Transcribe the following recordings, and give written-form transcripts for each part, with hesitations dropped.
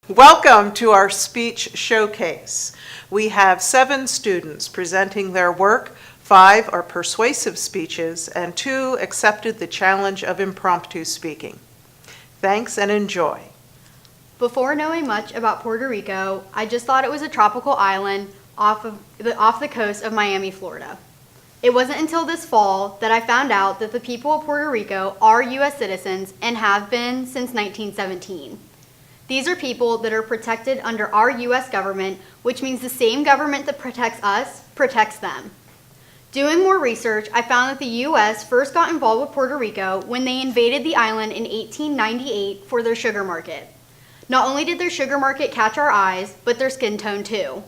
Welcome to our speech showcase. We have 7 students presenting their work. 5 are persuasive speeches, and 2 accepted the challenge of impromptu speaking. Thanks and enjoy. Before knowing much about Puerto Rico, I just thought it was a tropical island off the coast of Miami, Florida. It wasn't until this fall that I found out that the people of Puerto Rico are U.S. citizens and have been since 1917. These are people that are protected under our U.S. government, which means the same government that protects us protects them. Doing more research, I found that the U.S. first got involved with Puerto Rico when they invaded the island in 1898 for their sugar market. Not only did their sugar market catch our eyes, but their skin tone too.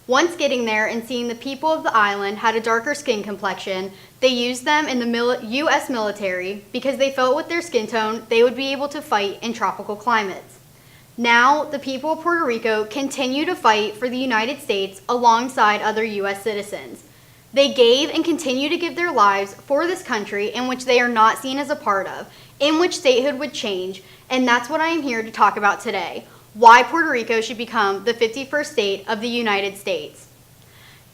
Once getting there and seeing the people of the island had a darker skin complexion, they used them in the U.S. military because they felt with their skin tone they would be able to fight in tropical climates. Now, the people of Puerto Rico continue to fight for the United States alongside other U.S. citizens. They gave and continue to give their lives for this country in which they are not seen as a part of, in which statehood would change, and that's what I am here to talk about today, why Puerto Rico should become the 51st state of the United States.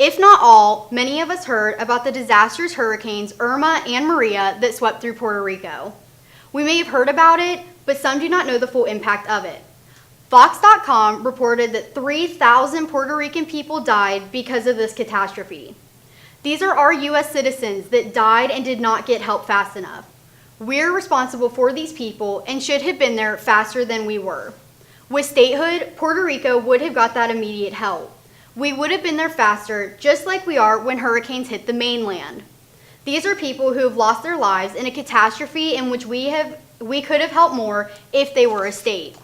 If not all, many of us heard about the disastrous hurricanes Irma and Maria that swept through Puerto Rico. We may have heard about it, but some do not know the full impact of it. Fox.com reported that 3,000 Puerto Rican people died because of this catastrophe. These are our U.S. citizens that died and did not get help fast enough. We're responsible for these people and should have been there faster than we were. With statehood, Puerto Rico would have got that immediate help. We would have been there faster, just like we are when hurricanes hit the mainland. These are people who have lost their lives in a catastrophe in which we could have helped more if they were a state.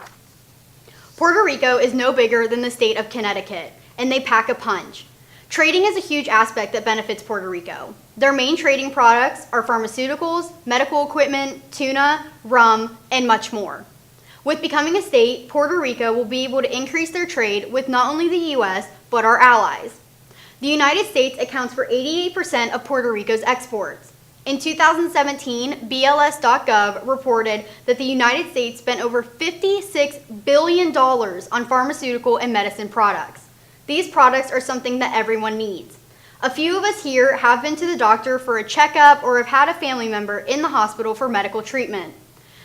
Puerto Rico is no bigger than the state of Connecticut, and they pack a punch. Trading is a huge aspect that benefits Puerto Rico. Their main trading products are pharmaceuticals, medical equipment, tuna, rum, and much more. With becoming a state, Puerto Rico will be able to increase their trade with not only the U.S., but our allies. The United States accounts for 88% of Puerto Rico's exports. In 2017, BLS.gov reported that the United States spent over $56 billion on pharmaceutical and medicine products. These products are something that everyone needs. A few of us here have been to the doctor for a checkup or have had a family member in the hospital for medical treatment.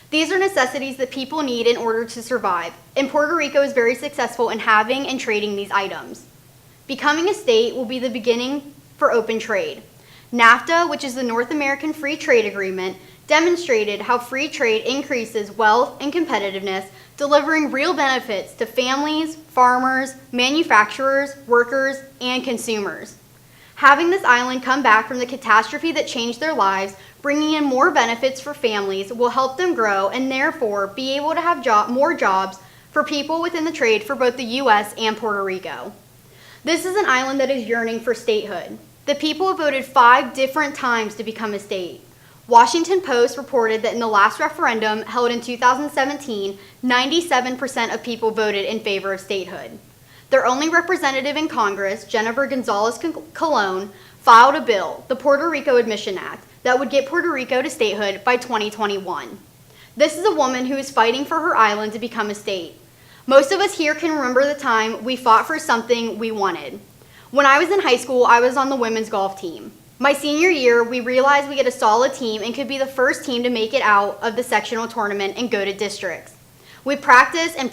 These are necessities that people need in order to survive, and Puerto Rico is very successful in having and trading these items. Becoming a state will be the beginning for open trade. NAFTA, which is the North American Free Trade Agreement, demonstrated how free trade increases wealth and competitiveness, delivering real benefits to families, farmers, manufacturers, workers, and consumers. Having this island come back from the catastrophe that changed their lives, bringing in more benefits for families, will help them grow and therefore be able to have more jobs for people within the trade for both the U.S. and Puerto Rico. This is an island that is yearning for statehood. The people have voted 5 different times to become a state. Washington Post reported that in the last referendum held in 2017, 97% of people voted in favor of statehood. Their only representative in Congress, Jennifer Gonzalez-Colón, filed a bill, the Puerto Rico Admission Act, that would get Puerto Rico to statehood by 2021. This is a woman who is fighting for her island to become a state. Most of us here can remember the time we fought for something we wanted. When I was in high school, I was on the women's golf team. My senior year, we realized we had a solid team and could be the first team to make it out of the sectional tournament and go to districts. We practiced, and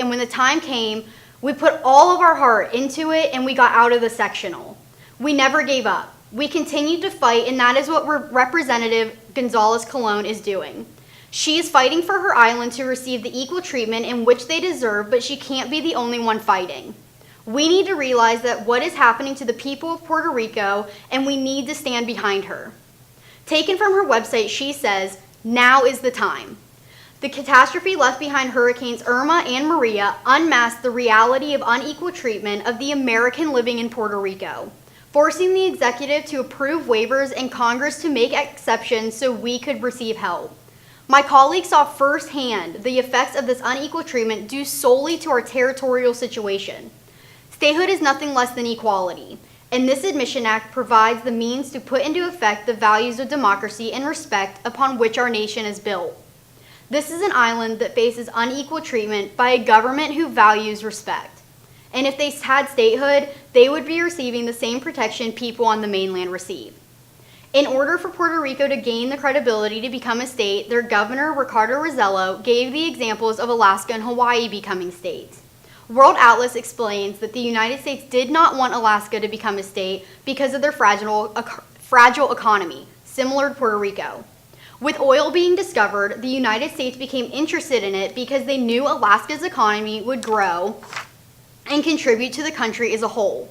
when the time came, we put all of our heart into it and we got out of the sectional. We never gave up. We continued to fight, and that is what Representative Gonzalez-Colón is doing. She is fighting for her island to receive the equal treatment in which they deserve, but she can't be the only one fighting. We need to realize that what is happening to the people of Puerto Rico, and we need to stand behind her. Taken from her website, she says, "Now is the time." The catastrophe left behind Hurricanes Irma and Maria unmasked the reality of unequal treatment of the American living in Puerto Rico, forcing the executive to approve waivers and Congress to make exceptions so we could receive help. My colleagues saw firsthand the effects of this unequal treatment due solely to our territorial situation. Statehood is nothing less than equality, and this Admission Act provides the means to put into effect the values of democracy and respect upon which our nation is built. This is an island that faces unequal treatment by a government who values respect. And if they had statehood, they would be receiving the same protection people on the mainland receive. In order for Puerto Rico to gain the credibility to become a state, their governor, Ricardo Rosello, gave the examples of Alaska and Hawaii becoming states. World Atlas explains that the United States did not want Alaska to become a state because of their fragile economy, similar to Puerto Rico. With oil being discovered, the United States became interested in it because they knew Alaska's economy would grow and contribute to the country as a whole.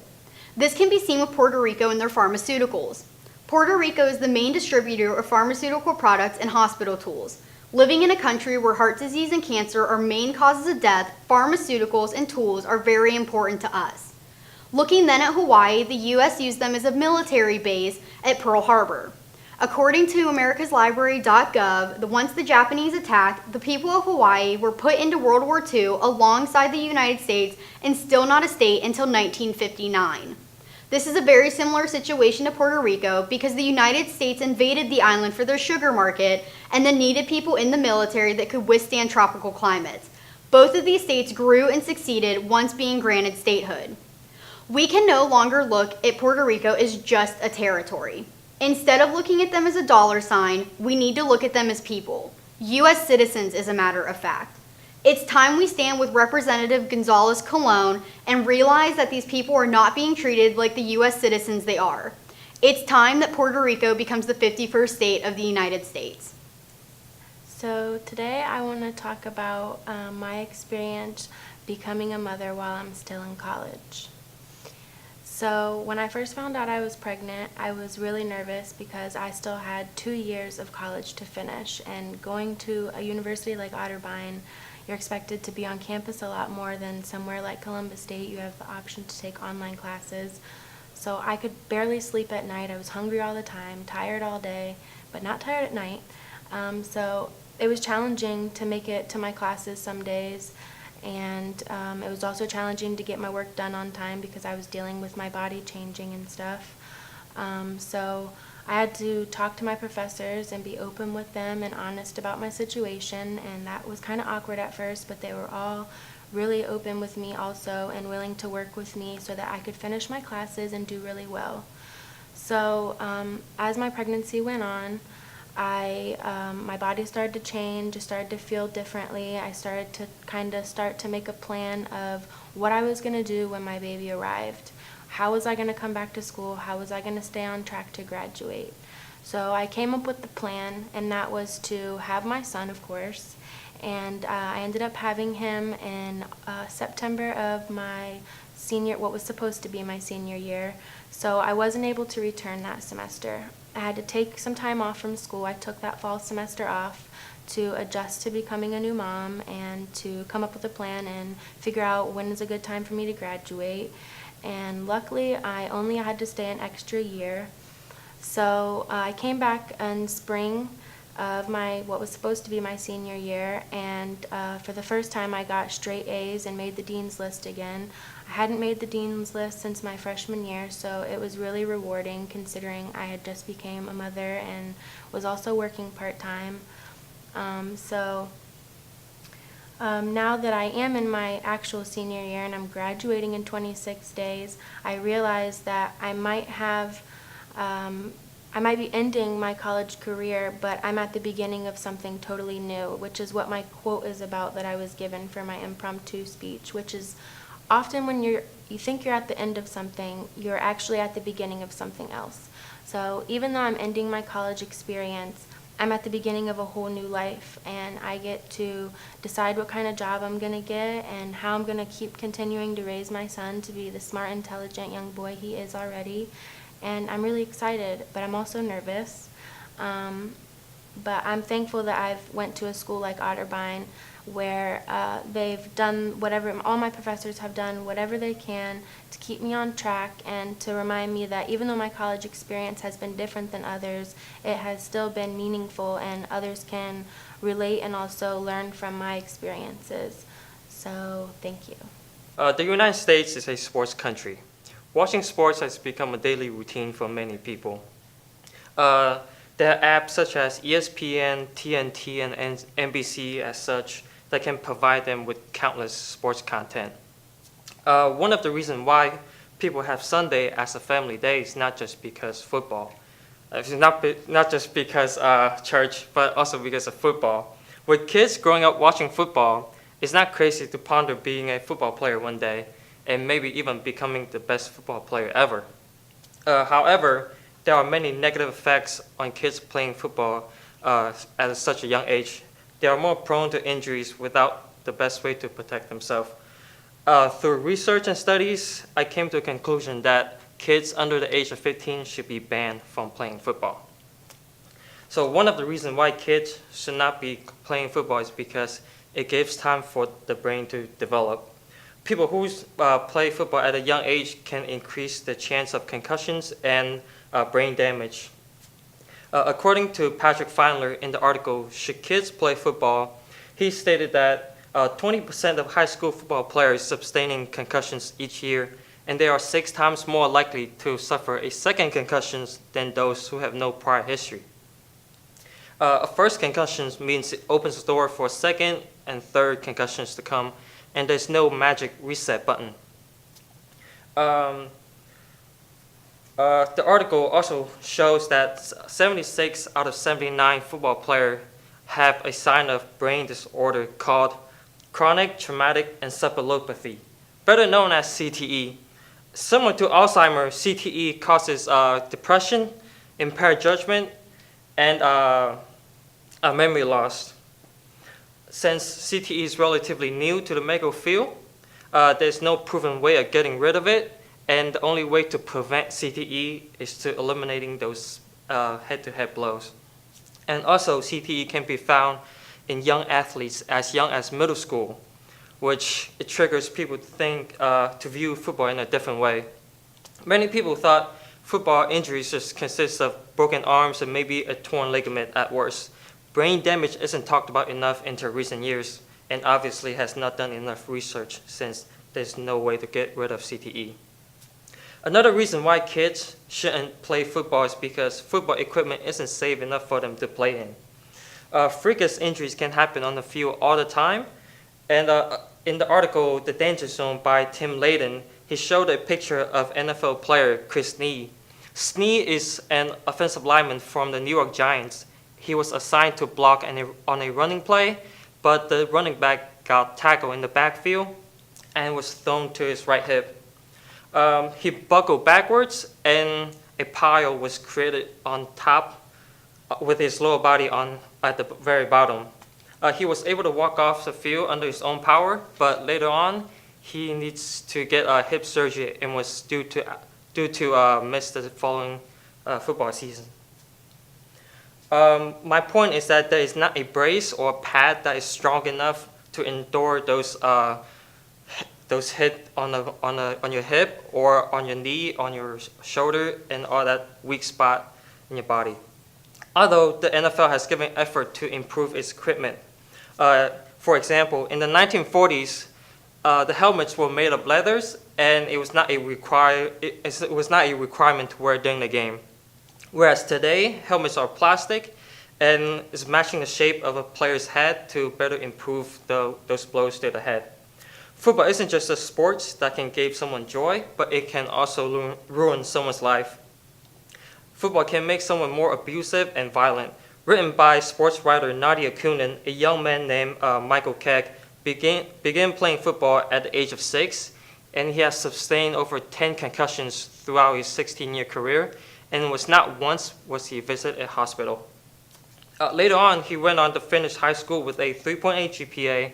This can be seen with Puerto Rico and their pharmaceuticals. Puerto Rico is the main distributor of pharmaceutical products and hospital tools. Living in a country where heart disease and cancer are main causes of death, pharmaceuticals and tools are very important to us. Looking then at Hawaii, the U.S. used them as a military base at Pearl Harbor. According to americaslibrary.gov, once the Japanese attacked, the people of Hawaii were put into World War II alongside the United States and still not a state until 1959. This is a very similar situation to Puerto Rico because the United States invaded the island for their sugar market and then needed people in the military that could withstand tropical climates. Both of these states grew and succeeded once being granted statehood. We can no longer look at Puerto Rico as just a territory. Instead of looking at them as a dollar sign, we need to look at them as people. U.S. citizens, as a matter of fact. It's time we stand with Representative Gonzalez Colon and realize that these people are not being treated like the U.S. citizens they are. It's time that Puerto Rico becomes the 51st state of the United States. So today I want to talk about my experience becoming a mother while I'm still in college. So when I first found out I was pregnant, I was really nervous because I still had 2 years of college to finish, and going to a university like Otterbein, you're expected to be on campus a lot more than somewhere like Columbus State. You have the option to take online classes. So I could barely sleep at night. I was hungry all the time, tired all day, but not tired at night. So it was challenging to make it to my classes some days. And it was also challenging to get my work done on time because I was dealing with my body changing and stuff. So I had to talk to my professors and be open with them and honest about my situation, and that was kind of awkward at first, but they were all really open with me also and willing to work with me so that I could finish my classes and do really well. So as my pregnancy went on, my body started to change. I started to feel differently. I started to make a plan of what I was going to do when my baby arrived. How was I going to come back to school? How was I going to stay on track to graduate? So I came up with the plan, and that was to have my son, of course. And I ended up having him in September of what was supposed to be my senior year. So I wasn't able to return that semester. I had to take some time off from school. I took that fall semester off to adjust to becoming a new mom and to come up with a plan and figure out when is a good time for me to graduate. And luckily, I only had to stay an extra year. So I came back in spring of what was supposed to be my senior year, and for the first time I got straight A's and made the dean's list again. I hadn't made the dean's list since my freshman year, so it was really rewarding considering I had just became a mother and was also working part-time. Now that I am in my actual senior year and I'm graduating in 26 days, I realize that I might be ending my college career, but I'm at the beginning of something totally new, which is what my quote is about that I was given for my impromptu speech, which is often when you think you're at the end of something, you're actually at the beginning of something else. So even though I'm ending my college experience, I'm at the beginning of a whole new life, and I get to decide what kind of job I'm going to get and how I'm going to keep continuing to raise my son to be the smart, intelligent young boy he is already. And I'm really excited, but I'm also nervous. But I'm thankful that I've went to a school like Otterbein where they've done all my professors have done whatever they can to keep me on track and to remind me that even though my college experience has been different than others, it has still been meaningful and others can relate and also learn from my experiences. So thank you. The United States is a sports country. Watching sports has become a daily routine for many people. There are apps such as ESPN, TNT, and NBC as such that can provide them with countless sports content. One of the reasons why people have Sunday as a family day is not just because football. It's not just because church, but also because of football. With kids growing up watching football, it's not crazy to ponder being a football player one day and maybe even becoming the best football player ever. However, there are many negative effects on kids playing football at such a young age. They are more prone to injuries without the best way to protect themselves. Through research and studies, I came to a conclusion that kids under the age of 15 should be banned from playing football. So one of the reasons why kids should not be playing football is because it gives time for the brain to develop. People who play football at a young age can increase the chance of concussions and brain damage. According to Patrick Feinler in the article, Should Kids Play Football?, he stated that 20% of high school football players sustaining concussions each year, and they are 6 times more likely to suffer a second concussion than those who have no prior history. A first concussion means it opens the door for second and third concussions to come, and there's no magic reset button. The article also shows that 76 out of 79 football players have a sign of brain disorder called chronic traumatic encephalopathy, better known as CTE. Similar to Alzheimer's, CTE causes depression, impaired judgment, and memory loss. Since CTE is relatively new to the medical field, there's no proven way of getting rid of it, and the only way to prevent CTE is to eliminating those head-to-head blows. And also, CTE can be found in young athletes as young as middle school, which it triggers people to think, to view football in a different way. Many people thought football injuries just consist of broken arms and maybe a torn ligament at worst. Brain damage isn't talked about enough into recent years, and obviously has not done enough research since there's no way to get rid of CTE. Another reason why kids shouldn't play football is because football equipment isn't safe enough for them to play in. Freakish injuries can happen on the field all the time, and in the article, The Danger Zone by Tim Layden, he showed a picture of NFL player Chris Snee. Snee is an offensive lineman from the New York Giants. He was assigned to block on a running play, but the running back got tackled in the backfield and was thrown to his right hip. He buckled backwards, and a pile was created on top with his lower body at the very bottom. He was able to walk off the field under his own power, but later on, he needs to get a hip surgery and was due to miss the following football season. My point is that there is not a brace or a pad that is strong enough to endure those hit on your hip or on your knee, on your shoulder, and all that weak spot in your body. Although the NFL has given effort to improve its equipment. For example, in the 1940s, the helmets were made of leathers, and it was not a requirement to wear during the game. Whereas today, helmets are plastic and is matching the shape of a player's head to better improve those blows to the head. Football isn't just a sport that can give someone joy, but it can also ruin someone's life. Football can make someone more abusive and violent. Written by sports writer Nadia Kunin, a young man named Michael Keck began playing football at the age of 6, and he has sustained over 10 concussions throughout his 16-year career, and not once was he visited a hospital. Later on, he went on to finish high school with a 3.8 GPA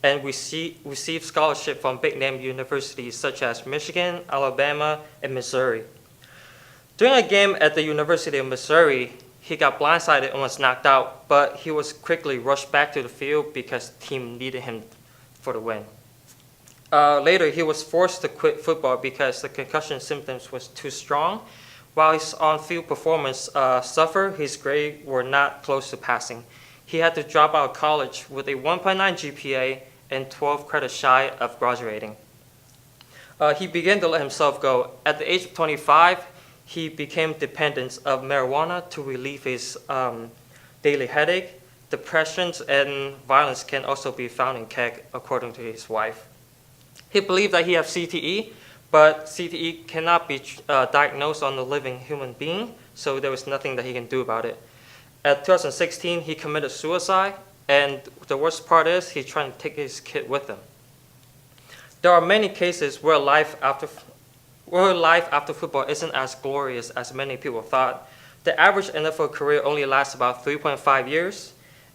and received scholarship from big-name universities such as Michigan, Alabama, and Missouri. During a game at the University of Missouri, he got blindsided and was knocked out, but he was quickly rushed back to the field because the team needed him for the win. Later, he was forced to quit football because the concussion symptoms was too strong. While his on-field performance suffered, his grades were not close to passing. He had to drop out of college with a 1.9 GPA and 12 credits shy of graduating. He began to let himself go. At the age of 25, he became dependent of marijuana to relieve his daily headache. Depressions and violence can also be found in keg, according to his wife. He believed that he had CTE, but CTE cannot be diagnosed on a living human being, so there was nothing that he can do about it. At 2016, he committed suicide, and the worst part is he's trying to take his kid with him. There are many cases where life after football isn't as glorious as many people thought. The average NFL career only lasts about 3.5 years,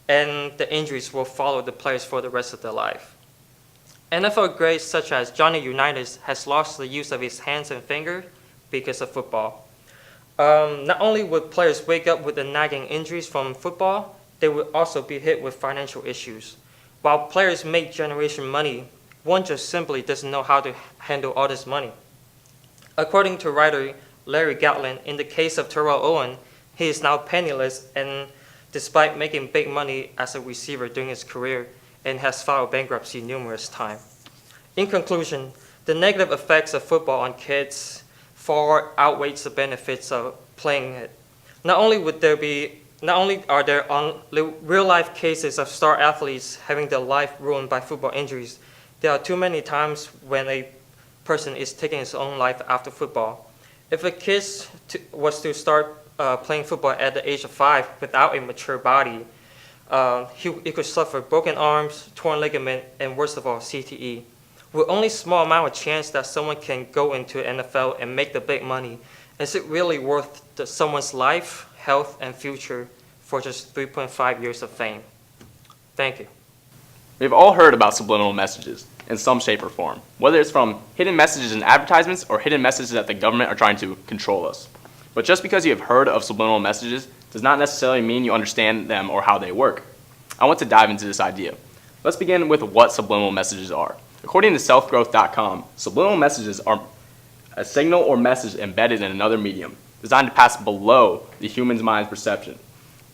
and the injuries will follow the players for the rest of their life. NFL greats such as Johnny Unitas has lost the use of his hands and fingers because of football. Not only would players wake up with the nagging injuries from football, they would also be hit with financial issues. While players make generation money, one just simply doesn't know how to handle all this money. According to writer Larry Gatlin, in the case of Terrell Owen, he is now penniless, and despite making big money as a receiver during his career, and has filed bankruptcy numerous times. In conclusion, the negative effects of football on kids far outweighs the benefits of playing it. Not only are there real-life cases of star athletes having their life ruined by football injuries, there are too many times when a person is taking his own life after football. If a kid was to start playing football at the age of 5 without a mature body, he could suffer broken arms, torn ligament, and worst of all, CTE. With only a small amount of chance that someone can go into NFL and make the big money, is it really worth someone's life, health, and future for just 3.5 years of fame? Thank you. We've all heard about subliminal messages in some shape or form, whether it's from hidden messages in advertisements or hidden messages that the government are trying to control us. But just because you have heard of subliminal messages does not necessarily mean you understand them or how they work. I want to dive into this idea. Let's begin with what subliminal messages are. According to selfgrowth.com, subliminal messages are a signal or message embedded in another medium, designed to pass below the human's mind's perception.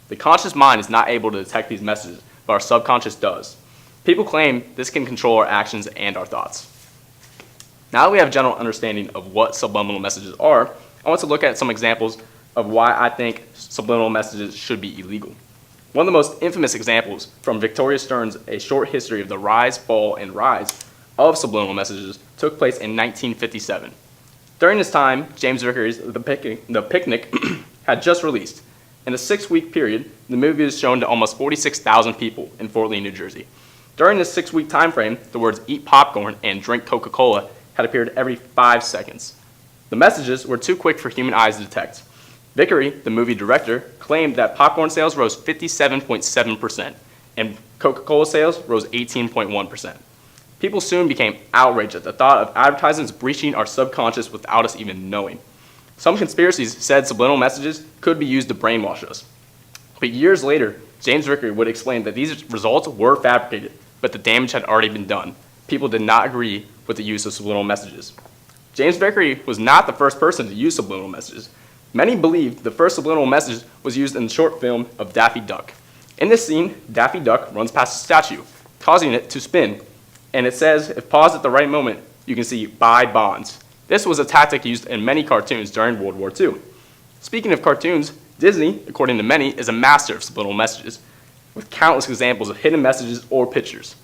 The conscious mind is not able to detect these messages, but our subconscious does. People claim this can control our actions and our thoughts. Now that we have a general understanding of what subliminal messages are, I want to look at some examples of why I think subliminal messages should be illegal. One of the most infamous examples from Victoria Stern's A Short History of the Rise, Fall, and Rise of Subliminal Messages took place in 1957. During this time, James Vickery's The Picnic had just released. In a 6-week period, the movie was shown to almost 46,000 people in Fort Lee, New Jersey. During this 6-week time frame, the words "eat popcorn" and "drink Coca-Cola" had appeared every 5 seconds. The messages were too quick for human eyes to detect. Vickery, the movie director, claimed that popcorn sales rose 57.7% and Coca-Cola sales rose 18.1%. People soon became outraged at the thought of advertisements breaching our subconscious without us even knowing. Some conspiracies said subliminal messages could be used to brainwash us. But years later, James Vickery would explain that these results were fabricated, but the damage had already been done. People did not agree with the use of subliminal messages. James Vickery was not the first person to use subliminal messages. Many believed the first subliminal message was used in the short film of Daffy Duck. In this scene, Daffy Duck runs past a statue, causing it to spin, and it says, if paused at the right moment, you can see "buy bonds." This was a tactic used in many cartoons during World War II. Speaking of cartoons, Disney, according to many, is a master of subliminal messages, with countless examples of hidden messages or pictures.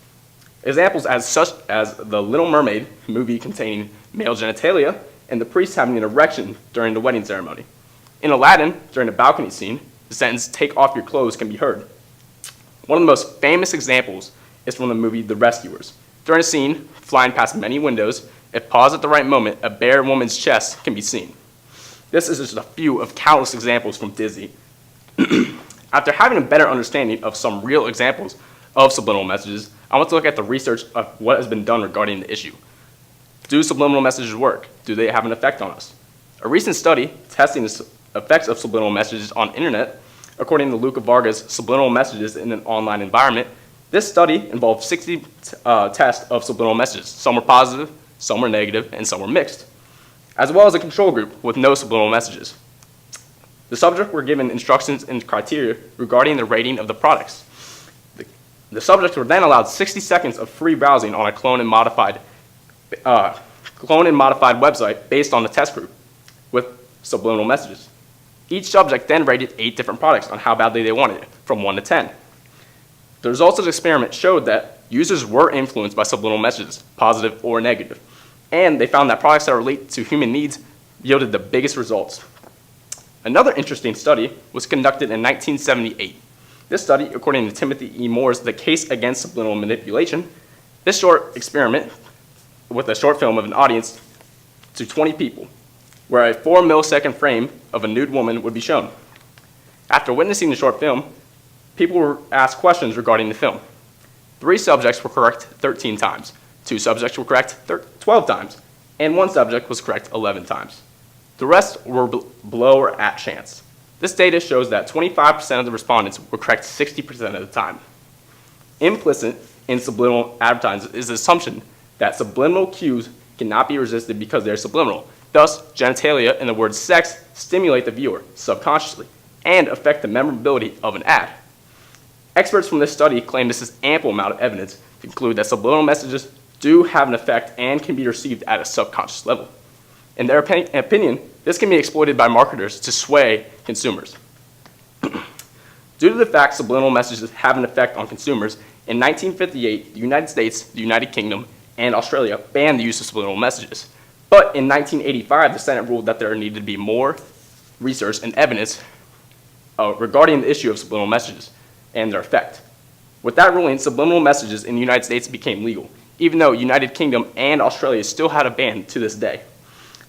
Examples such as the Little Mermaid movie containing male genitalia and the priest having an erection during the wedding ceremony. In Aladdin, during the balcony scene, the sentence "take off your clothes" can be heard. One of the most famous examples is from the movie The Rescuers. During a scene, flying past many windows, if paused at the right moment, a bare woman's chest can be seen. This is just a few of countless examples from Disney. After having a better understanding of some real examples of subliminal messages, I want to look at the research of what has been done regarding the issue. Do subliminal messages work? Do they have an effect on us? A recent study testing the effects of subliminal messages on internet, according to Luca Varga's Subliminal Messages in an Online Environment, this study involved 60 tests of subliminal messages. Some were positive, some were negative, and some were mixed, as well as a control group with no subliminal messages. The subjects were given instructions and criteria regarding the rating of the products. The subjects were then allowed 60 seconds of free browsing on a cloned and modified website based on the test group, with subliminal messages. Each subject then rated 8 different products on how badly they wanted it, from 1 to 10. The results of the experiment showed that users were influenced by subliminal messages, positive or negative, and they found that products that relate to human needs yielded the biggest results. Another interesting study was conducted in 1978. This study, according to Timothy E. Moore's The Case Against Subliminal Manipulation, this short experiment with a short film of an audience to 20 people, where a 4 millisecond frame of a nude woman would be shown. After witnessing the short film, people were asked questions regarding the film. 3 subjects were correct 13 times, 2 subjects were correct 12 times, and 1 subject was correct 11 times. The rest were below or at chance. This data shows that 25% of the respondents were correct 60% of the time. Implicit in subliminal advertising is the assumption that subliminal cues cannot be resisted because they are subliminal. Thus, genitalia and the word sex stimulate the viewer subconsciously and affect the memorability of an ad. Experts from this study claim this is ample amount of evidence to conclude that subliminal messages do have an effect and can be received at a subconscious level. In their opinion, this can be exploited by marketers to sway consumers. Due to the fact subliminal messages have an effect on consumers, in 1958, the United States, the United Kingdom, and Australia banned the use of subliminal messages. But in 1985, the Senate ruled that there needed to be more research and evidence regarding the issue of subliminal messages and their effect. With that ruling, subliminal messages in the United States became legal, even though United Kingdom and Australia still had a ban to this day.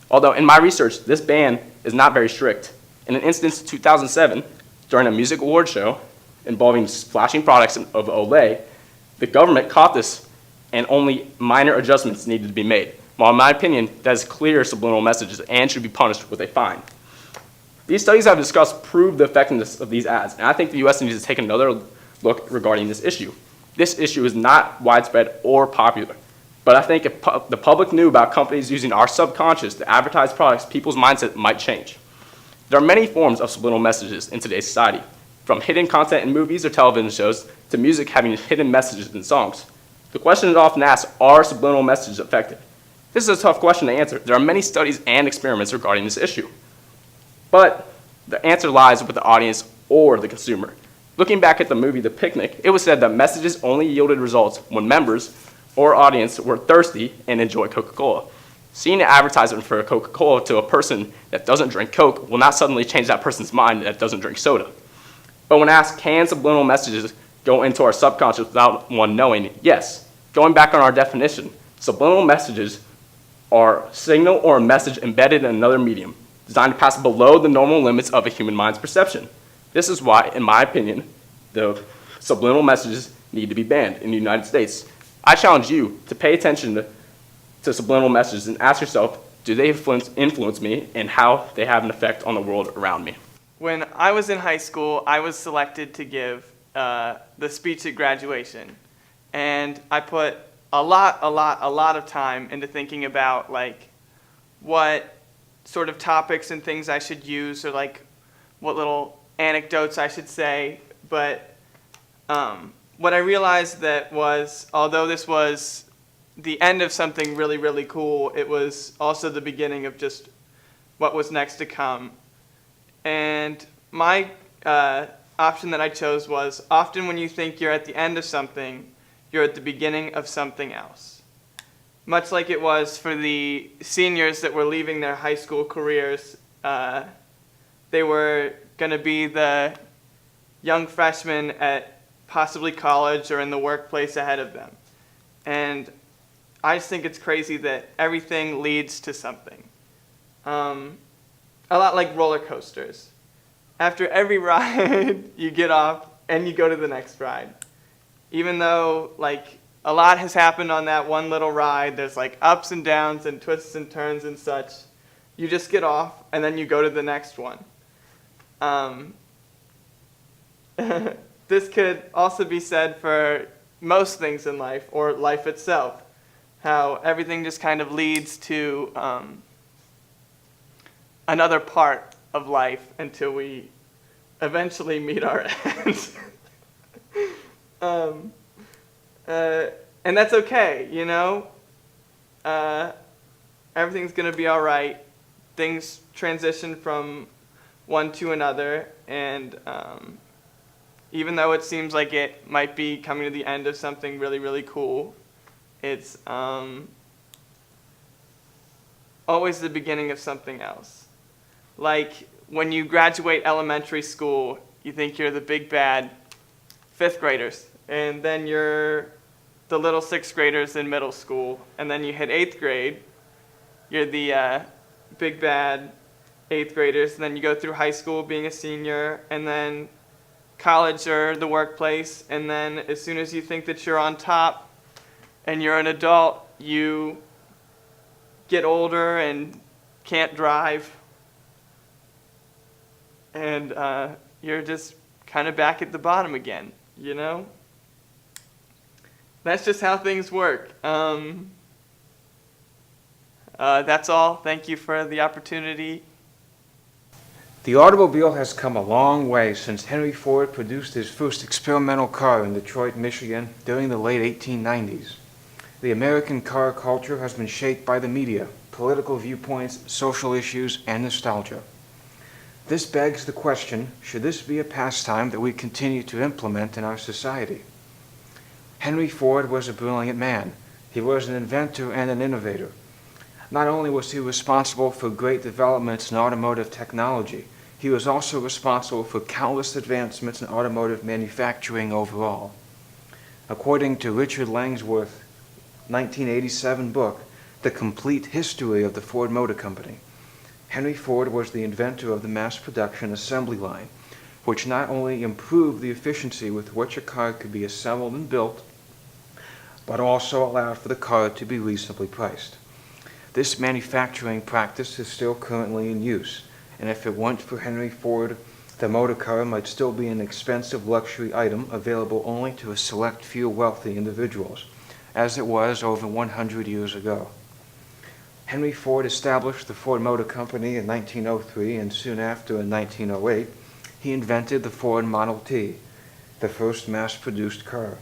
Although in my research, this ban is not very strict. In an instance in 2007, during a music award show involving flashing products of Olay, the government caught this and only minor adjustments needed to be made. While in my opinion, that is clear subliminal messages and should be punished with a fine. These studies I've discussed prove the effectiveness of these ads, and I think the US needs to take another look regarding this issue. This issue is not widespread or popular, but I think if the public knew about companies using our subconscious to advertise products, people's mindset might change. There are many forms of subliminal messages in today's society, from hidden content in movies or television shows to music having hidden messages in songs. The question is often asked, are subliminal messages effective? This is a tough question to answer. There are many studies and experiments regarding this issue. But the answer lies with the audience or the consumer. Looking back at the movie The Picnic, it was said that messages only yielded results when members or audience were thirsty and enjoyed Coca-Cola. Seeing an advertisement for Coca-Cola to a person that doesn't drink Coke will not suddenly change that person's mind that doesn't drink soda. But when asked, can subliminal messages go into our subconscious without one knowing? Yes. Going back on our definition, subliminal messages are a signal or a message embedded in another medium, designed to pass below the normal limits of a human mind's perception. This is why, in my opinion, the subliminal messages need to be banned in the United States. I challenge you to pay attention to subliminal messages and ask yourself, do they influence me and how they have an effect on the world around me? When I was in high school, I was selected to give the speech at graduation. And I put a lot of time into thinking about like what sort of topics and things I should use, or like what little anecdotes I should say. But what I realized that was, although this was the end of something really, really cool, it was also the beginning of just what was next to come. And my option that I chose was, often when you think you're at the end of something, you're at the beginning of something else. Much like it was for the seniors that were leaving their high school careers, they were going to be the young freshmen at possibly college or in the workplace ahead of them. And I just think it's crazy that everything leads to something. A lot like roller coasters. After every ride, you get off and you go to the next ride. Even though like a lot has happened on that one little ride, there's like ups and downs and twists and turns and such, you just get off and then you go to the next one. This could also be said for most things in life, or life itself. How everything just kind of leads to another part of life until we eventually meet our end. And that's okay, you know? Everything's going to be all right. things transition from one to another, and even though it seems like it might be coming to the end of something really, really cool, it's always the beginning of something else. Like when you graduate elementary school, you think you're the big bad 5th graders, and then you're the little 6th graders in middle school, and then you hit 8th grade, you're the big bad 8th graders, and then you go through high school being a senior, and then college or the workplace, and then as soon as you think that you're on top and you're an adult, you get older and can't drive, and you're just kind of back at the bottom again, you know? That's just how things work. That's all. Thank you for the opportunity. The automobile has come a long way since Henry Ford produced his first experimental car in Detroit, Michigan during the late 1890s. The American car culture has been shaped by the media, political viewpoints, social issues, and nostalgia. This begs the question, should this be a pastime that we continue to implement in our society? Henry Ford was a brilliant man. He was an inventor and an innovator. Not only was he responsible for great developments in automotive technology, he was also responsible for countless advancements in automotive manufacturing overall. According to Richard Langsworth's 1987 book, The Complete History of the Ford Motor Company, Henry Ford was the inventor of the mass production assembly line, which not only improved the efficiency with which a car could be assembled and built, but also allowed for the car to be reasonably priced. This manufacturing practice is still currently in use, and if it weren't for Henry Ford, the motor car might still be an expensive luxury item available only to a select few wealthy individuals, as it was over 100 years ago. Henry Ford established the Ford Motor Company in 1903, and soon after, in 1908, he invented the Ford Model T, the first mass-produced car.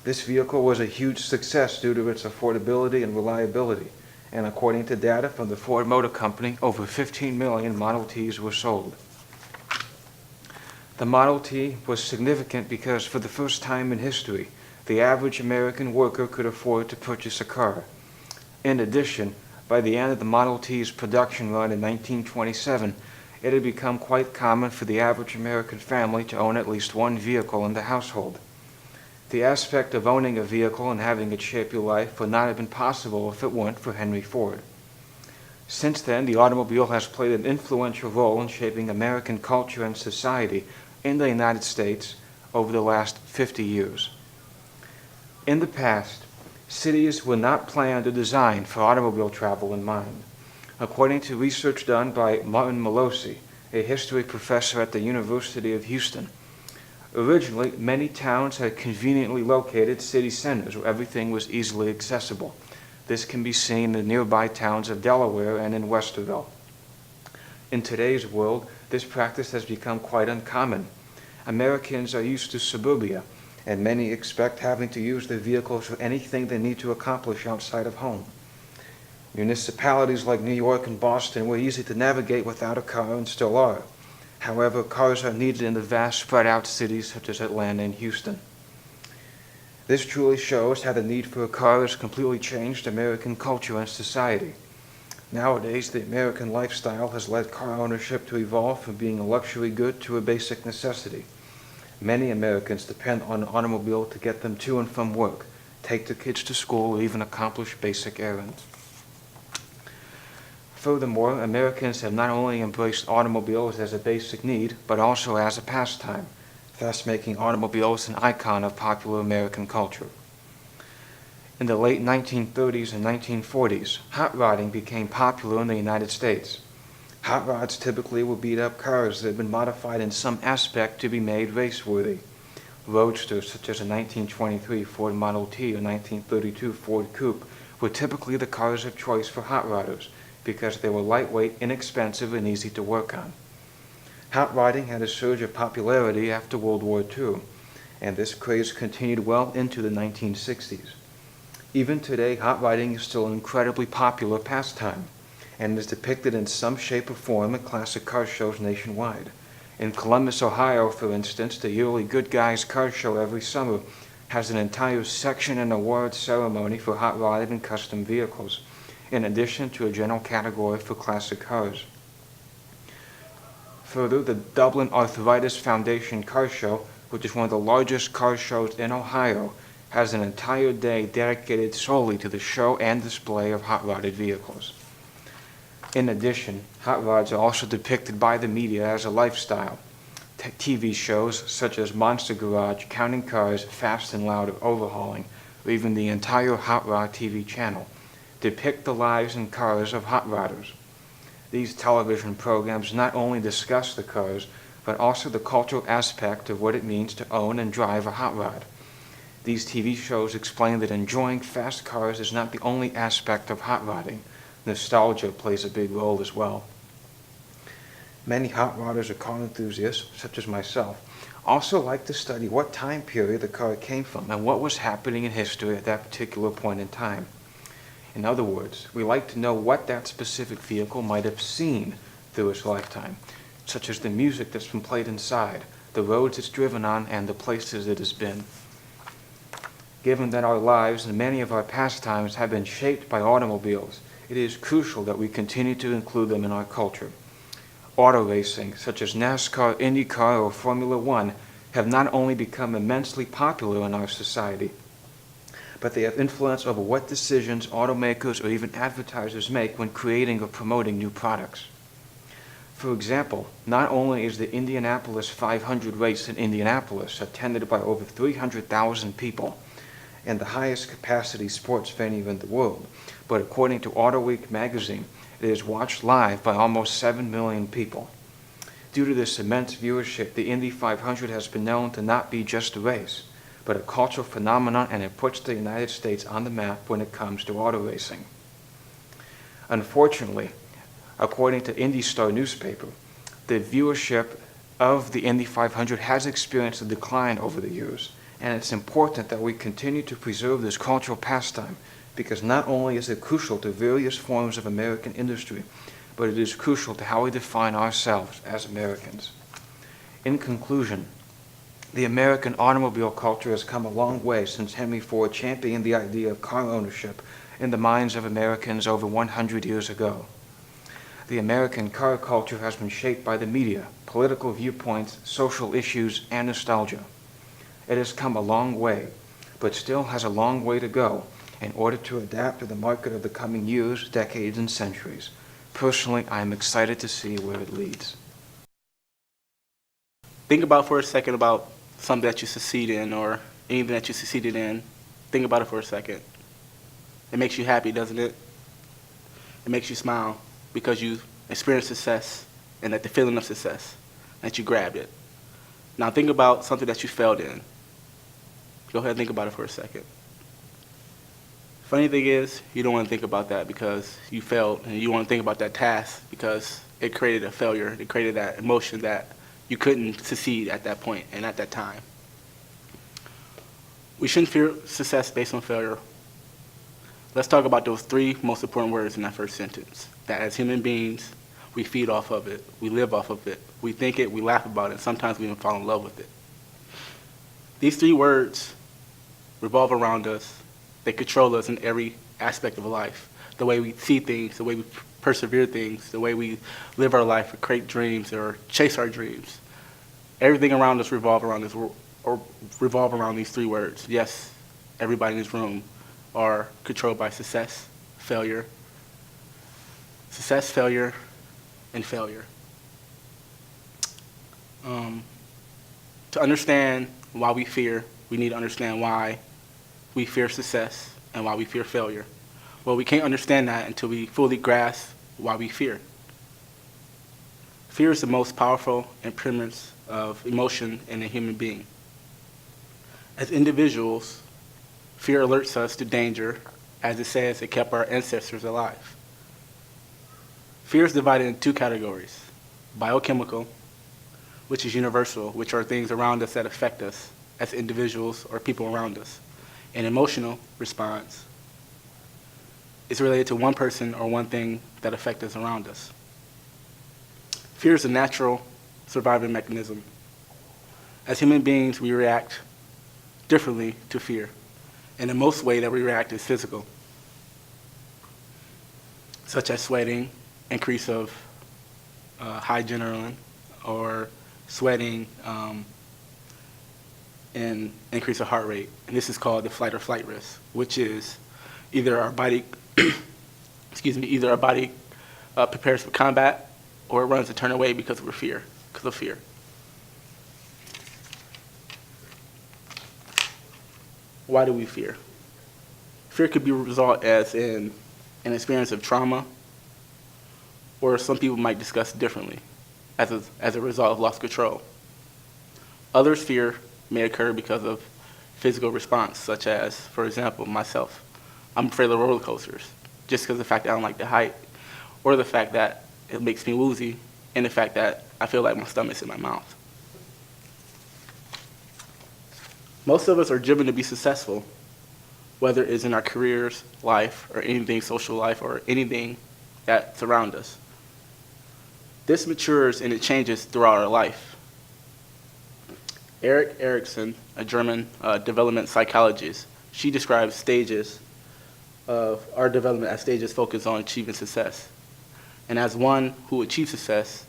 This vehicle was a huge success due to its affordability and reliability, and according to data from the Ford Motor Company, over 15 million Model Ts were sold. The Model T was significant because for the first time in history, the average American worker could afford to purchase a car. In addition, by the end of the Model T's production run in 1927, it had become quite common for the average American family to own at least one vehicle in the household. The aspect of owning a vehicle and having it shape your life would not have been possible if it weren't for Henry Ford. Since then, the automobile has played an influential role in shaping American culture and society in the United States over the last 50 years. In the past, cities were not planned or designed for automobile travel in mind. According to research done by Martin Malosi, a history professor at the University of Houston, originally, many towns had conveniently located city centers where everything was easily accessible. This can be seen in the nearby towns of Delaware and in Westerville. In today's world, this practice has become quite uncommon. Americans are used to suburbia, and many expect having to use their vehicles for anything they need to accomplish outside of home. Municipalities like New York and Boston were easy to navigate without a car and still are. However, cars are needed in the vast spread-out cities such as Atlanta and Houston. This truly shows how the need for a car has completely changed American culture and society. Nowadays, the American lifestyle has led car ownership to evolve from being a luxury good to a basic necessity. Many Americans depend on an automobile to get them to and from work, take their kids to school, or even accomplish basic errands. Furthermore, Americans have not only embraced automobiles as a basic need, but also as a pastime, thus making automobiles an icon of popular American culture. In the late 1930s and 1940s, hot rodding became popular in the United States. Hot rods typically were beat-up cars that had been modified in some aspect to be made race-worthy. Roadsters such as a 1923 Ford Model T or 1932 Ford Coupe were typically the cars of choice for hot rodders, because they were lightweight, inexpensive, and easy to work on. Hot rodding had a surge of popularity after World War II, and this craze continued well into the 1960s. Even today, hot rodding is still an incredibly popular pastime, and is depicted in some shape or form at classic car shows nationwide. In Columbus, Ohio, for instance, the yearly Good Guys car show every summer has an entire section and award ceremony for hot rodded and custom vehicles, in addition to a general category for classic cars. Further, the Dublin Arthritis Foundation Car Show, which is one of the largest car shows in Ohio, has an entire day dedicated solely to the show and display of hot-rodded vehicles. In addition, hot rods are also depicted by the media as a lifestyle. TV shows such as Monster Garage, Counting Cars, Fast and Loud, or Overhauling, or even the entire Hot Rod TV channel, depict the lives and cars of hot rodders. These television programs not only discuss the cars, but also the cultural aspect of what it means to own and drive a hot rod. These TV shows explain that enjoying fast cars is not the only aspect of hot rodding. Nostalgia plays a big role as well. Many hot rodders or car enthusiasts, such as myself, also like to study what time period the car came from and what was happening in history at that particular point in time. In other words, we like to know what that specific vehicle might have seen through its lifetime, such as the music that's been played inside, the roads it's driven on, and the places it has been. Given that our lives and many of our pastimes have been shaped by automobiles, it is crucial that we continue to include them in our culture. Auto racing, such as NASCAR, IndyCar, or Formula One, have not only become immensely popular in our society, but they have influence over what decisions automakers or even advertisers make when creating or promoting new products. For example, not only is the Indianapolis 500 race in Indianapolis attended by over 300,000 people and the highest capacity sports venue in the world, but according to Auto Week magazine, it is watched live by almost 7 million people. Due to this immense viewership, the Indy 500 has been known to not be just a race, but a cultural phenomenon, and it puts the United States on the map when it comes to auto racing. Unfortunately, according to Indy Star newspaper, the viewership of the Indy 500 has experienced a decline over the years, and it's important that we continue to preserve this cultural pastime, because not only is it crucial to various forms of American industry, but it is crucial to how we define ourselves as Americans. In conclusion, the American automobile culture has come a long way since Henry Ford championed the idea of car ownership in the minds of Americans over 100 years ago. The American car culture has been shaped by the media, political viewpoints, social issues, and nostalgia. It has come a long way, but still has a long way to go in order to adapt to the market of the coming years, decades, and centuries. Personally, I am excited to see where it leads. Think about for a second about something that you succeed in or anything that you succeeded in. Think about it for a second. It makes you happy, doesn't it? It makes you smile because you experienced success and that the feeling of success, that you grabbed it. Now think about something that you failed in. Go ahead and think about it for a second. Funny thing is, you don't want to think about that because you failed, and you want to think about that task because it created a failure. It created that emotion that you couldn't succeed at that point and at that time. We shouldn't fear success based on failure. Let's talk about those 3 most important words in that first sentence. That as human beings, we feed off of it, we live off of it, we think it, we laugh about it, sometimes we even fall in love with it. These 3 words revolve around us. They control us in every aspect of life. The way we see things, the way we persevere things, the way we live our life or create dreams or chase our dreams. Everything around us revolve around this or revolve around these 3 words. Yes, everybody in this room are controlled by success, failure, and failure. To understand why we fear, we need to understand why we fear success and why we fear failure. Well, we can't understand that until we fully grasp why we fear. Fear is the most powerful imprint of emotion in a human being. As individuals, fear alerts us to danger. As it says, it kept our ancestors alive. Fear is divided into 2 categories: biochemical, which is universal, which are things around us that affect us as individuals or people around us, and emotional response. is related to one person or one thing that affects us around us. Fear is a natural survival mechanism. As human beings, we react differently to fear, and the most way that we react is physical, such as sweating, increase of high adrenaline, or sweating and increase of heart rate. And this is called the fight or flight risk, which is either our body, either our body prepares for combat, or it runs to turn away because of fear. Why do we fear? Fear could be a result as in an experience of trauma, or some people might discuss it differently, as a result of loss of control. Others' fear may occur because of physical response, such as, for example, myself. I'm afraid of roller coasters, just because of the fact that I don't like the height, or the fact that it makes me woozy, and the fact that I feel like my stomach's in my mouth. Most of us are driven to be successful, whether it's in our careers, life, or anything, social life, or anything that surrounds us. This matures and it changes throughout our life. Erik Erikson, a German development psychologist, she describes stages of our development as stages focused on achieving success. And as one who achieves success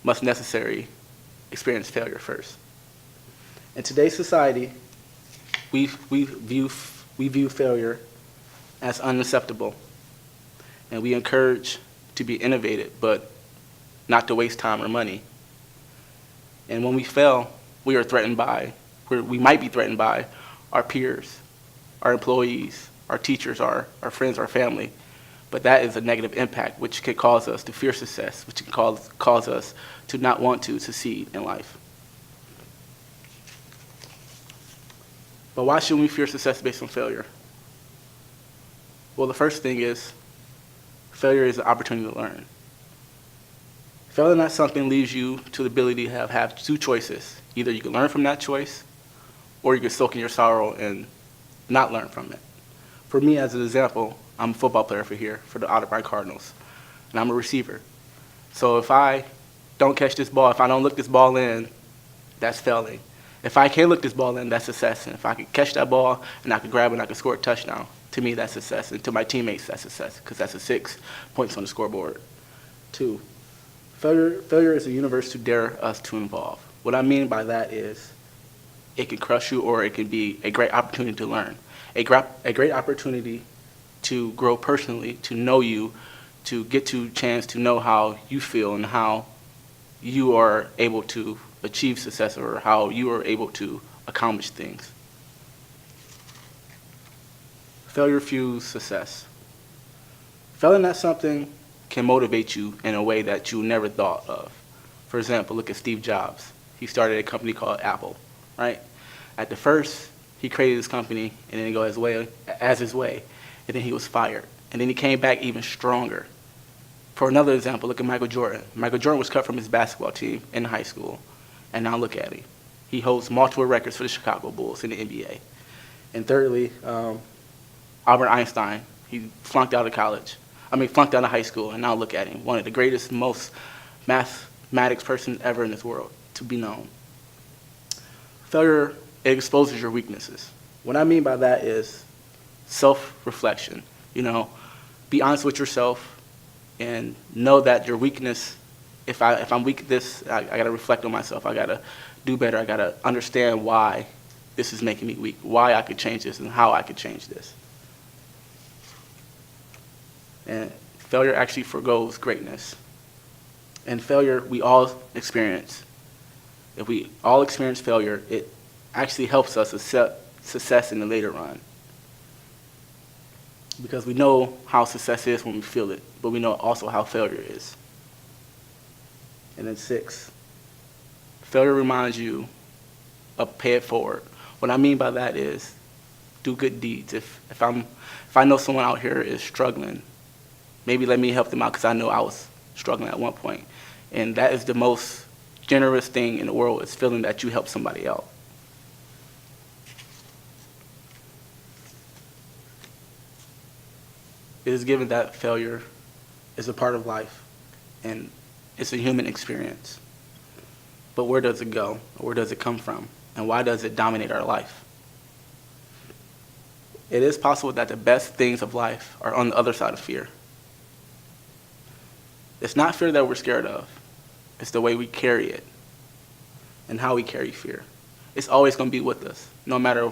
must necessarily experience failure first. In today's society, we view failure as unacceptable, and we encourage to be innovative, but not to waste time or money. And when we fail, we might be threatened by our peers, our employees, our teachers, our friends, our family. But that is a negative impact, which can cause us to fear success, which can cause us to not want to succeed in life. But why shouldn't we fear success based on failure? Well, the first thing is, failure is an opportunity to learn. Failing at something leaves you to the ability to have two choices. Either you can learn from that choice, or you can soak in your sorrow and not learn from it. For me, as an example, I'm a football player for the Otterbein Cardinals, and I'm a receiver. So if I don't catch this ball, if I don't look this ball in, that's failing. If I can look this ball in, that's success. And if I can catch that ball and I can grab it and I can score a touchdown, to me that's success. And to my teammates, that's success, because that's 6 points on the scoreboard. 2, failure is a universe to dare us to involve. What I mean by that is it can crush you, or it can be a great opportunity to learn. A great opportunity to grow personally, to know you, to get to chance to know how you feel and how you are able to achieve success, or how you are able to accomplish things. Failure fuels success. Failing at something can motivate you in a way that you never thought of. For example, look at Steve Jobs. He started a company called Apple, right? At the first, he created this company and then go his way, and then he was fired. And then he came back even stronger. For another example, look at Michael Jordan. Michael Jordan was cut from his basketball team in high school, and now look at him. He holds multiple records for the Chicago Bulls in the NBA. And thirdly, Albert Einstein, he flunked out of high school, and now look at him, one of the greatest, most mathematics person ever in this world to be known. Failure, it exposes your weaknesses. What I mean by that is self-reflection. Be honest with yourself and know that your weakness, if I'm weak at this, I got to reflect on myself. I got to do better. I got to understand why this is making me weak, why I could change this, and how I could change this. And failure actually forgoes greatness. And failure, we all experience. If we all experience failure, it actually helps us accept success in the later run. Because we know how success is when we feel it, but we know also how failure is. And then 6, failure reminds you of pay it forward. What I mean by that is do good deeds. If I know someone out here is struggling, maybe let me help them out, because I know I was struggling at one point. And that is the most generous thing in the world, is feeling that you helped somebody out. it is given that failure is a part of life and it's a human experience. But where does it go? Where does it come from? And why does it dominate our life? It is possible that the best things of life are on the other side of fear. It's not fear that we're scared of. It's the way we carry it and how we carry fear. It's always going to be with us, no matter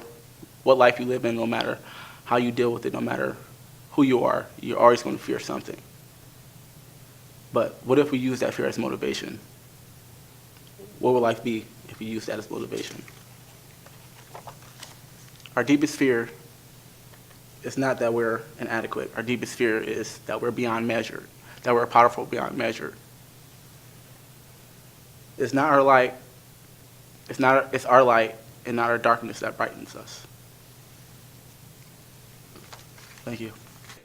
what life you live in, no matter how you deal with it, no matter who you are, you're always going to fear something. But what if we use that fear as motivation? What would life be if we use that as motivation? Our deepest fear is not that we're inadequate. Our deepest fear is that we're beyond measure, that we're powerful beyond measure. It's not our light, it's our light and not our darkness that brightens us. Thank you.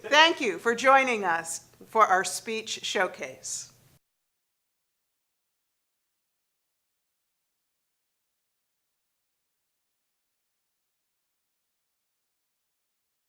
Thank you for joining us for our speech showcase.